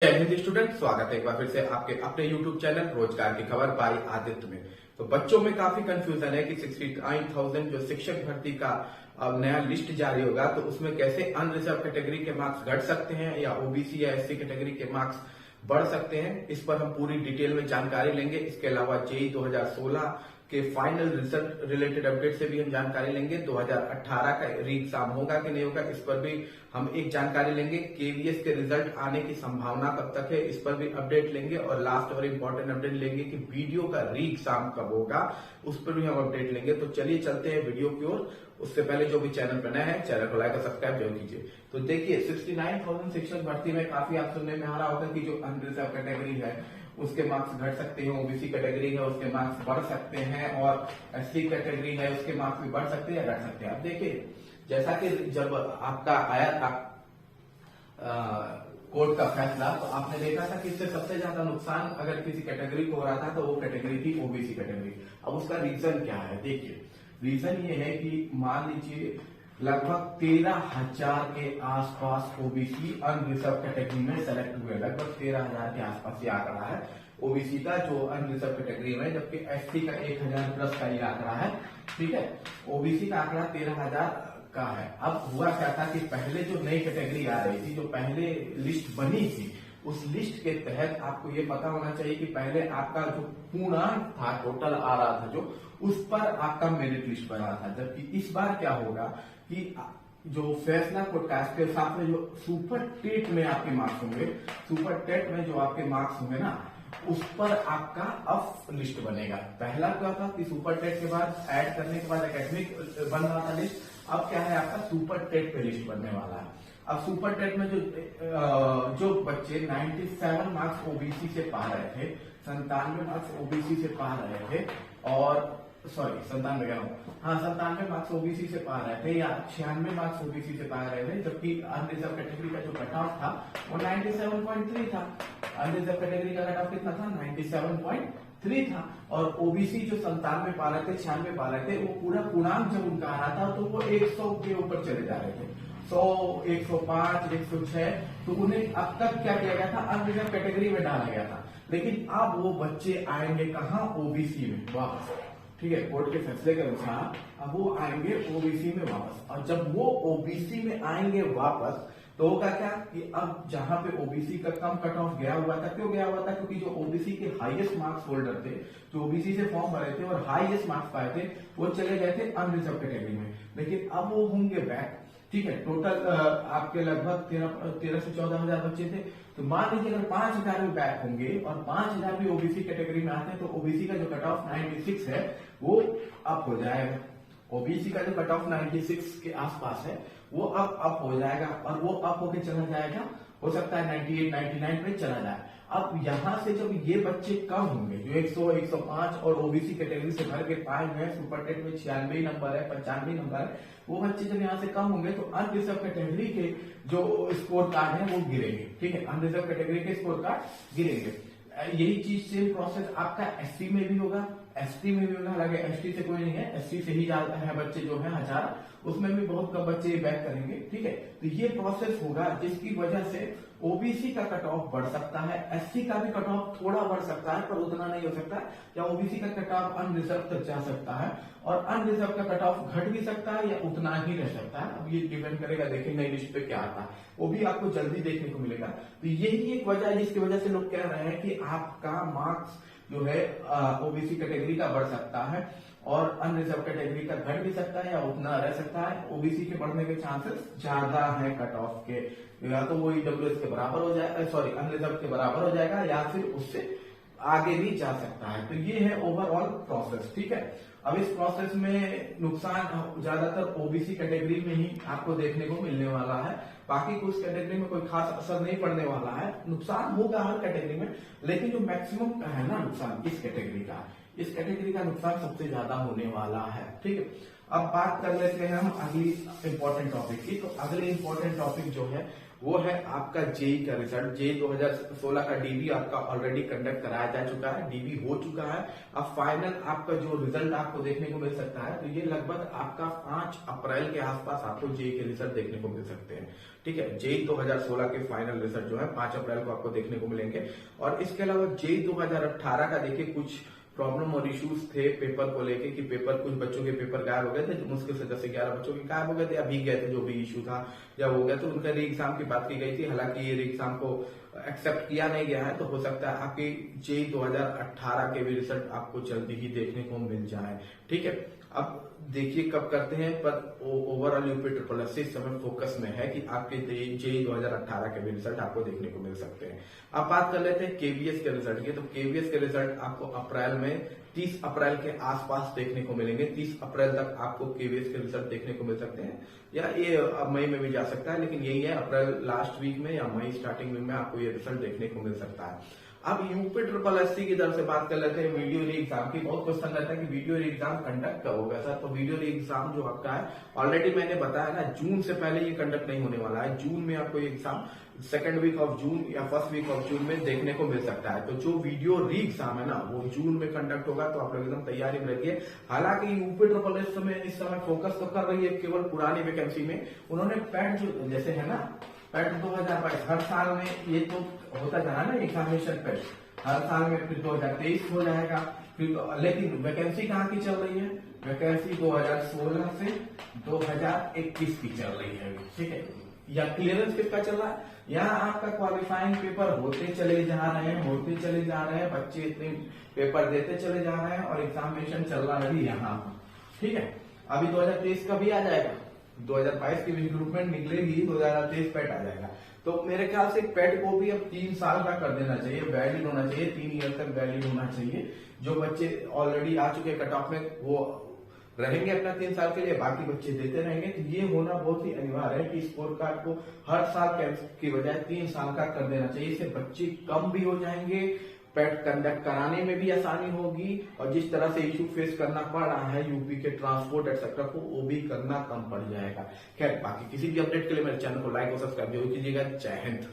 जय हिंद स्टूडेंट, स्वागत है एक बार फिर से आपके अपने YouTube चैनल रोजगार की खबर बाय आदित्य में। तो बच्चों में काफी कंफ्यूजन है कि 69,000 जो शिक्षक भर्ती का अब नया लिस्ट जारी होगा तो उसमें कैसे अनरिजर्व कैटेगरी के मार्क्स घट सकते हैं या ओबीसी या एससी कैटेगरी के मार्क्स बढ़ सकते हैं। इस पर हम पूरी डिटेल में जानकारी लेंगे। इसके अलावा जेईई 2016 के फाइनल रिजल्ट रिलेटेड अपडेट से भी हम जानकारी लेंगे। 2018 का री एग्जाम होगा कि नहीं होगा, इस पर भी हम एक जानकारी लेंगे। केवीएस के रिजल्ट आने की संभावना कब तक है, इस पर भी अपडेट लेंगे। और लास्ट और इम्पोर्टेंट अपडेट लेंगे कि वीडियो का री एग्जाम कब होगा, उस पर भी हम अपडेट लेंगे। तो चलिए चलते हैं वीडियो की ओर। उससे पहले जो भी चैनल पर नया है, चैनल को लाइक और सब्सक्राइब जरूर कीजिए। तो देखिए 69,000 शिक्षक भर्ती में काफी आप सुनने में आ रहा होगा कि जो अनरिजर्व कैटेगरी है उसके मार्क्स घट सकते हैं, ओबीसी कैटेगरी है उसके मार्क्स बढ़ सकते हैं, और एससी कैटेगरी है उसके मार्क्स भी बढ़ सकते हैं या घट सकते हैं। अब देखिए जैसा कि जब आपका आया था कोर्ट का फैसला, तो आपने देखा था कि इससे सबसे ज्यादा नुकसान अगर किसी कैटेगरी को हो रहा था तो वो कैटेगरी थी ओबीसी कैटेगरी। अब उसका रीजन क्या है, देखिए रीजन ये है कि मान लीजिए लगभग 13,000 के आसपास ओबीसी अनरिजर्व कैटेगरी में सेलेक्ट हुए। लगभग 13,000 के आसपास ये आंकड़ा है ओबीसी का जो अनरिजर्व कैटेगरी में, जबकि एससी का 1,000 प्लस का ये आंकड़ा है। ठीक है, ओबीसी का आंकड़ा 13,000 का है। अब हुआ क्या था कि पहले जो नई कैटेगरी आ रही थी, जो पहले लिस्ट बनी थी, उस लिस्ट के तहत आपको ये पता होना चाहिए कि पहले आपका जो पूर्णांक था टोटल आ रहा था जो, उस पर आपका मेरिट लिस्ट बना था। जबकि इस बार क्या होगा कि जो फैसला कोर्ट का इसके साथ में जो सुपर टेट में आपके मार्क्स होंगे, सुपर टेट में जो आपके मार्क्स होंगे ना, उस पर आपका अफ लिस्ट बनेगा। पहला क्या था कि सुपर टेट के बाद ऐड करने के बाद एकेडमिक बन रहा था लिस्ट। अब क्या है, आपका सुपर टेट पे लिस्ट बनने वाला है। अब सुपर टेट में जो बच्चे 97 मार्क्स ओबीसी से पा रहे थे, 97 मार्क्स ओबीसी से पा रहे थे, और सॉरी 97 कह रहा हूँ, हाँ 97 मार्क्स ओबीसी से पा रहे थे या 96 मार्क्स ओबीसी से पा रहे थे, जबकि अनरिजर्व कैटेगरी का जो कट ऑफ था वो 97.3 था। अनरिजर्व कैटेगरी का कट ऑफ कितना था, 97.3 था। और ओबीसी जो 97 पा रहे थे, 96 पा रहे थे, वो पूरा पूर्णांक जब उनका आ रहा था तो वो 100 के ऊपर चले जा रहे थे, 100, 105, 106। तो उन्हें अब तक क्या किया गया था, अनरिजर्व कैटेगरी में डाला गया था। लेकिन अब वो बच्चे आएंगे कहाँ, ओबीसी में वापस। ठीक है, कोर्ट के फैसले के अनुसार अब वो आएंगे ओबीसी में वापस। और जब वो ओबीसी में आएंगे वापस तो होगा क्या कि अब जहां पे ओबीसी का कम कट ऑफ गया हुआ था, क्यों गया हुआ था, क्योंकि जो ओबीसी के हाईएस्ट मार्क्स होल्डर थे, जो ओबीसी से फॉर्म भरे थे और हाईएस्ट मार्क्स पाए थे, वो चले गए थे अनरिजर्व कैटेगरी में। लेकिन अब वो होंगे बैक। ठीक है, टोटल आपके लगभग 13 से 14,000 बच्चे थे। तो मान लीजिए अगर 5,000 भी बैक होंगे और 5,000 भी ओबीसी कैटेगरी में आते हैं तो ओबीसी का जो कट ऑफ 96 है वो अप हो जाएगा। ओबीसी का जो कट ऑफ 96 के आसपास है वो अप हो जाएगा, और वो अप होके चला जाएगा, हो सकता है 98, 99 पे चला जाए। अब यहां से जब ये बच्चे कम होंगे, जो 100, 105 और ओबीसी कैटेगरी से भर के पाए हुए हैं, सुपर टेट में 96 नंबर है, 95 नंबर है, वो बच्चे जब यहाँ से कम होंगे तो अनरिजर्व कैटेगरी के जो स्कोर कार्ड है वो गिरेंगे। ठीक है, अनरिजर्व कैटेगरी के स्कोर कार्ड गिरेंगे। यही चीज सेम प्रोसेस आपका एससी में भी होगा, एसटी में भी होगा। हालांकि एसटी से कोई नहीं है, एससी से ही ज्यादा है बच्चे जो है 1000, उसमें भी बहुत कम बच्चे बैक करेंगे। ठीक है, तो ये प्रोसेस होगा जिसकी वजह से ओबीसी का कट ऑफ बढ़ सकता है, एससी का भी कट ऑफ थोड़ा बढ़ सकता है पर उतना नहीं हो सकता, या ओबीसी का कट ऑफ अनरिजर्व तक जा सकता है, और अनरिजर्व का कट ऑफ घट भी सकता है या उतना ही रह सकता है। अब ये डिपेंड करेगा, देखेंगे नई लिस्ट पे क्या आता है, वो भी आपको जल्दी देखने को मिलेगा। तो यही एक वजह है जिसकी वजह से लोग कह रहे हैं कि आपका मार्क्स जो है ओबीसी कैटेगरी का बढ़ सकता है और अनरिजर्व कैटेगरी का घट भी सकता है या उतना रह सकता है। ओबीसी के बढ़ने के चांसेस ज्यादा है कट ऑफ के, या तो वो ईडब्ल्यूएस के बराबर हो जाएगा, सॉरी अनरिजर्व के बराबर हो जाएगा, या फिर उससे आगे भी जा सकता है। तो ये है ओवरऑल प्रोसेस। ठीक है, अब इस प्रोसेस में नुकसान ज्यादातर ओबीसी कैटेगरी में ही आपको देखने को मिलने वाला है। बाकी कुछ कैटेगरी में कोई खास असर नहीं पड़ने वाला है। नुकसान होगा हर कैटेगरी में, लेकिन जो मैक्सिमम का है ना नुकसान इस कैटेगरी का, इस कैटेगरी का नुकसान सबसे ज्यादा होने वाला है। ठीक है, अब बात कर लेते हैं हम अगली इंपॉर्टेंट टॉपिक की। तो अगले इंपॉर्टेंट टॉपिक जो है वो है आपका जेई का रिजल्ट। जेई 2016 का डीबी आपका ऑलरेडी कंडक्ट कराया जा चुका है, डीबी हो चुका है। अब फाइनल आपका जो रिजल्ट आपको देखने को मिल सकता है, तो ये लगभग आपका 5 अप्रैल के आसपास आपको जेई के रिजल्ट देखने को मिल सकते हैं। ठीक है, जेई 2016 के फाइनल रिजल्ट जो है 5 अप्रैल को आपको देखने को मिलेंगे। और इसके अलावा जेई 2018 का देखिए कुछ प्रॉब्लम और इश्यूज थे पेपर को लेके कि पेपर, कुछ बच्चों के पेपर गायब हो गए थे, मुश्किल से 10 से 11 बच्चों के गायब हो गए थे या भीग गए थे, जो भी इश्यू था या हो गया, तो उनका री एग्जाम की बात की गई थी। हालांकि ये री एग्जाम को एक्सेप्ट किया नहीं गया है, तो हो सकता है आपके जेई 2018 के भी रिजल्ट आपको जल्दी ही देखने को मिल जाए। ठीक है, अब देखिए कब करते हैं, पर ओवरऑल यूपी ट्रिपल एस इस समय फोकस में है कि आपके जेई 2018 के भी रिजल्ट आपको देखने को मिल सकते हैं। अब बात कर लेते हैं केवीएस के रिजल्ट की। तो केवीएस के रिजल्ट आपको अप्रैल में 30 अप्रैल के आसपास देखने को मिलेंगे। 30 अप्रैल तक आपको केवीएस के रिजल्ट देखने को मिल सकते हैं, या ये अब मई में भी जा सकता है, लेकिन यही है अप्रैल लास्ट वीक में या मई स्टार्टिंग वीक में आपको ये रिजल्ट देखने को मिल सकता है। अब यूपी ट्रिपल एससी की तरफ से बात कर लेते हैं वीडियो री एग्जाम की। बहुत क्वेश्चन रहता है कि वीडियो री एग्जाम कंडक्ट कब होगा सर। तो वीडियो री एग्जाम जो आपका है, ऑलरेडी मैंने बताया ना, जून से पहले ये कंडक्ट नहीं होने वाला है। जून में आपको ये exam second week of June या फर्स्ट वीक ऑफ जून में देखने को मिल सकता है। तो जो वीडियो री एग्जाम है ना, वो जून में कंडक्ट होगा, तो आप लोग एकदम तैयारी में रहिए। हालांकि यूपी ट्रिपल एस में इस समय फोकस तो कर रही है केवल पुरानी वैकेंसी में। उन्होंने पैट जो जैसे है ना, पैट 2022 हर साल में ये तो होता जा रहा है ना एग्जामिनेशन पैट, हर साल में फिर 2023 हो जाएगा, फिर लेकिन वैकेंसी कहाँ की चल रही है, वैकेंसी 2016 से 2021 की चल रही है। ठीक है, या क्लियरेंस किसका चल रहा है, यहाँ आपका क्वालिफाइंग पेपर होते चले जा रहे हैं, होते चले जा रहे हैं, बच्चे इतने पेपर देते चले जा रहे हैं और एग्जामिनेशन चल रहा है यहाँ। ठीक है, अभी 2023 का भी आ जाएगा, 2022 की रिक्रूटमेंट निकलेगी, 2023 पैट आ जाएगा। तो मेरे ख्याल से पैट को भी अब 3 साल का कर देना चाहिए, वैलिड होना चाहिए, 3 ईयर तक वैलिड होना चाहिए। जो बच्चे ऑलरेडी आ चुके कट ऑफ में वो रहेंगे अपना 3 साल के लिए, बाकी बच्चे देते रहेंगे। तो ये होना बहुत ही अनिवार्य है कि स्कोर कार्ड को हर साल की बजाय 3 साल का कर देना चाहिए। इससे बच्चे कम भी हो जाएंगे, पैट कंडक्ट कराने में भी आसानी होगी, और जिस तरह से इशू फेस करना पड़ रहा है यूपी के ट्रांसपोर्ट एक्सेट्रा को, वो भी करना कम पड़ जाएगा। खैर, बाकी किसी भी अपडेट के लिए मेरे चैनल को लाइक और सब्सक्राइब जरूर कीजिएगा। जय हिंद।